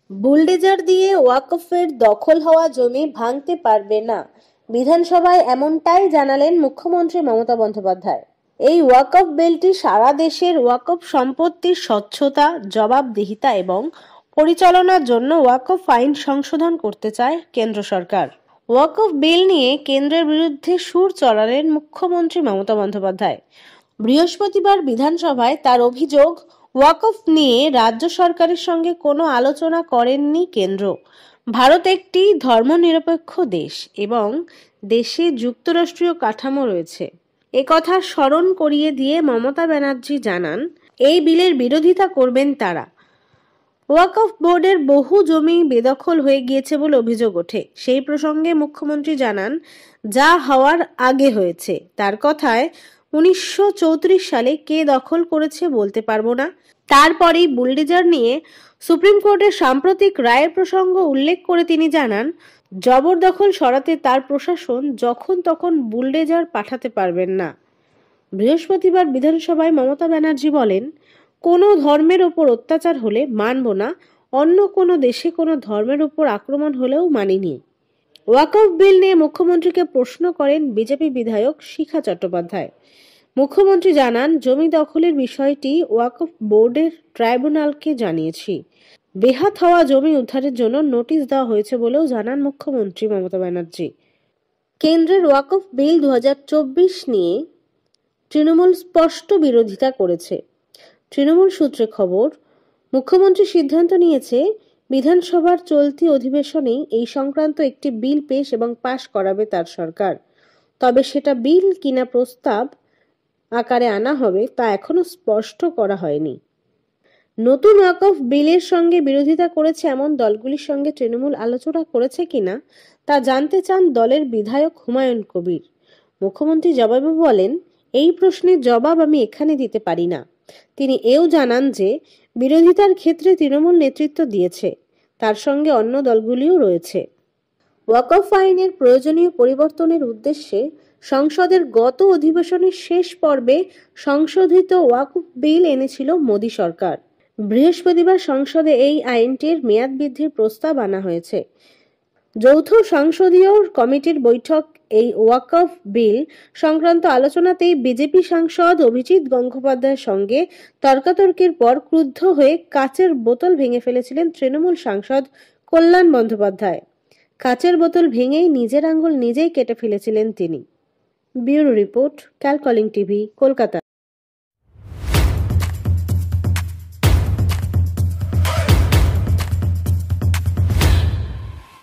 Bulldozer দিয়ে ওয়াকফের দখল হওয়া জমি ভাঙতে পারবে না, বিধানসভায় এমনটাই জানালেন মুখ্যমন্ত্রী মমতা বন্দ্যোপাধ্যায়। এই ওয়াকফ বিলটি সারা দেশের ওয়াকফ সম্পত্তির স্বচ্ছতা, জবাবদিহিতা এবং পরিচালনার জন্য ওয়াকফ আইন সংশোধন করতে চায় কেন্দ্র সরকার। ওয়াকফ বিল নিয়ে কেন্দ্রের বিরুদ্ধে সুর চড়ালেন মুখ্যমন্ত্রী মমতা বন্দ্যোপাধ্যায়। বৃহস্পতিবার বিধানসভায় তার অভিযোগ, ওয়াকফ নিয়ে রাজ্য সরকারের সঙ্গে কোনো আলোচনা করেননি কেন্দ্র। ভারত একটি ধর্মনিরপেক্ষ দেশ এবং দেশে যুক্তরাষ্ট্রীয় কাঠামো রয়েছে। একথা স্মরণ করিয়ে দিয়ে মমতা ব্যানার্জি জানান, এই বিলের বিরোধিতা করবেন তারা। ওয়াকফ বোর্ডের বহু জমি বেদখল হয়ে গিয়েছে বলে অভিযোগ ওঠে। সেই প্রসঙ্গে মুখ্যমন্ত্রী জানান, যা হওয়ার আগে হয়েছে। তার কথায়, 1934 সালে কে দখল করেছে বলতে পারবো না। তারপরেই বুলডোজার নিয়ে সুপ্রিম কোর্টের সাম্প্রতিক রায়ের প্রসঙ্গ উল্লেখ করে তিনি জানান, জবরদখল সরাতে তার প্রশাসন যখন তখন বুলডোজার পাঠাতে পারবেন না। বৃহস্পতিবার বিধানসভায় মমতা ব্যানার্জি বলেন, কোনো ধর্মের ওপর অত্যাচার হলে মানব না, অন্য কোনো দেশে কোনো ধর্মের ওপর আক্রমণ হলেও মানিনি। ওয়াকফ বিল নিয়ে মুখ্যমন্ত্রীকে প্রশ্ন করেন বিজেপি বিধায়ক শিখা চট্টোপাধ্যায়। মুখ্যমন্ত্রী জানান, জমি দখলের বিষয়টি ওয়াকফ বোর্ডের ট্রাইব্যুনালকে জানিয়েছি। বেহাত হওয়া জমি উদ্ধারের জন্য নোটিশ দেওয়া হয়েছে বলেও জানান মুখ্যমন্ত্রী মমতা ব্যানার্জি। কেন্দ্রের ওয়াকফ বিল 2024 নিয়ে তৃণমূল স্পষ্ট বিরোধিতা করেছে। তৃণমূল সূত্রে খবর, মুখ্যমন্ত্রী সিদ্ধান্ত নিয়েছে বিধানসভার চলতি অধিবেশনেই এই সংক্রান্ত একটি বিল পেশ এবং পাশ করাবে তার সরকার। তবে সেটা বিল কিনা প্রস্তাব আকারে আনা হবে তা এখনো স্পষ্ট করা হয়নি। নতুন ওয়াকফ বিলের সঙ্গে বিরোধিতা করেছে এমন দলগুলির সঙ্গে তৃণমূল আলোচনা করেছে কিনা তা জানতে চান দলের বিধায়ক হুমায়ুন কবির। মুখ্যমন্ত্রী জবাবে বলেন, এই প্রশ্নের জবাব আমি এখানে দিতে পারি না। তিনি এও জানান যে বিরোধিতার ক্ষেত্রে তৃণমূল নেতৃত্ব দিয়েছে, তার সঙ্গে অন্য দলগুলিও রয়েছে। ওয়াকফ আইনের প্রয়োজনীয় পরিবর্তনের উদ্দেশ্যে সংসদের গত অধিবেশনের শেষ পর্বে সংশোধিত ওয়াকফ বিল এনেছিল মোদী সরকার। বৃহস্পতিবার সংসদে এই আইনটির মেয়াদ বৃদ্ধির প্রস্তাব আনা হয়েছে। যৌথ সংসদীয় কমিটির বৈঠক এই ওয়াকফ বিল সংক্রান্ত আলোচনাতেই বিজেপি সাংসদ অভিজিৎ গঙ্গোপাধ্যায়ের সঙ্গে তর্কাতর্কির পর ক্রুদ্ধ হয়ে কাচের বোতল ভেঙে ফেলেছিলেন তৃণমূল সাংসদ কল্যাণ বন্দ্যোপাধ্যায়। কাচের বোতল ভেঙেই নিজের আঙুল নিজেই কেটে ফেলেছিলেন তিনি। ব্যুরো রিপোর্ট, ক্যালকলিং টিভি, কলকাতা।